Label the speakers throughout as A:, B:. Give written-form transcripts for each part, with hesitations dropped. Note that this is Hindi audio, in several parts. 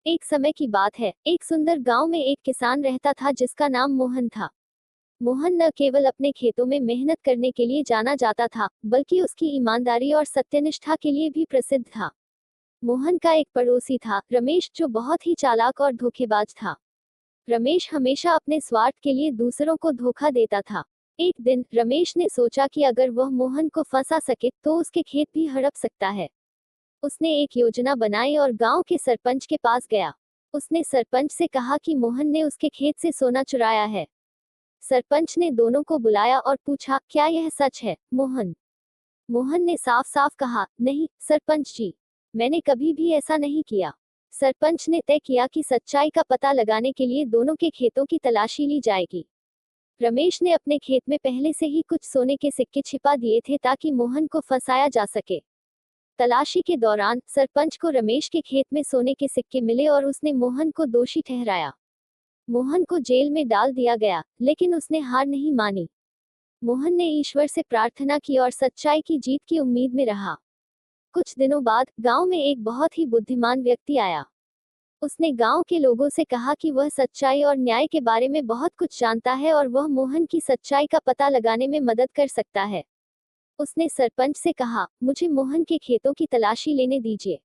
A: एक समय की बात है, एक सुंदर गांव में एक किसान रहता था जिसका नाम मोहन था। मोहन न केवल अपने खेतों में मेहनत करने के लिए जाना जाता था, बल्कि उसकी ईमानदारी और सत्यनिष्ठा के लिए भी प्रसिद्ध था। मोहन का एक पड़ोसी था, रमेश, जो बहुत ही चालाक और धोखेबाज था। रमेश हमेशा अपने स्वार्थ के लिए दूसरों को धोखा देता था। एक दिन रमेश ने सोचा कि अगर वह मोहन को फंसा सके तो उसके खेत भी हड़प सकता है। उसने एक योजना बनाई और गांव के सरपंच के पास गया। उसने सरपंच से कहा कि मोहन ने उसके खेत से सोना चुराया है। सरपंच ने दोनों को बुलाया और पूछा, क्या यह सच है, मोहन? मोहन ने साफ साफ कहा, नहीं सरपंच जी, मैंने कभी भी ऐसा नहीं किया। सरपंच ने तय किया कि सच्चाई का पता लगाने के लिए दोनों के खेतों की तलाशी ली जाएगी। रमेश ने अपने खेत में पहले से ही कुछ सोने के सिक्के छिपा दिए थे ताकि मोहन को फंसाया जा सके। तलाशी के दौरान सरपंच को रमेश के खेत में सोने के सिक्के मिले और उसने मोहन को दोषी ठहराया। मोहन को जेल में डाल दिया गया, लेकिन उसने हार नहीं मानी। मोहन ने ईश्वर से प्रार्थना की और सच्चाई की जीत की उम्मीद में रहा। कुछ दिनों बाद गांव में एक बहुत ही बुद्धिमान व्यक्ति आया। उसने गांव के लोगों से कहा कि वह सच्चाई और न्याय के बारे में बहुत कुछ जानता है और वह मोहन की सच्चाई का पता लगाने में मदद कर सकता है। उसने सरपंच से कहा, मुझे मोहन के खेतों की तलाशी लेने दीजिए।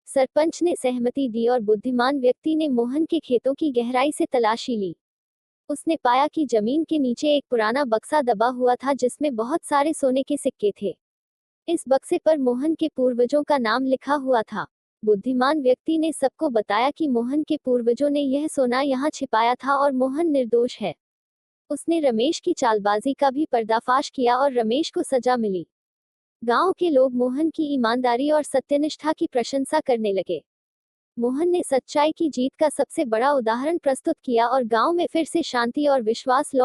A: सरपंच ने सहमति दी और बुद्धिमान व्यक्ति ने मोहन के खेतों की गहराई से तलाशी ली। उसने पाया कि जमीन के नीचे एक पुराना बक्सा दबा हुआ था जिसमें बहुत सारे सोने के सिक्के थे। इस बक्से पर मोहन के पूर्वजों का नाम लिखा हुआ था। बुद्धिमान व्यक्ति ने सबको बताया कि मोहन के पूर्वजों ने यह सोना यहाँ छिपाया था और मोहन निर्दोष है। उसने रमेश की चालबाजी का भी पर्दाफाश किया और रमेश को सजा मिली। गांव के लोग मोहन की ईमानदारी और सत्यनिष्ठा की प्रशंसा करने लगे। मोहन ने सच्चाई की जीत का सबसे बड़ा उदाहरण प्रस्तुत किया और गांव में फिर से शांति और विश्वास लौट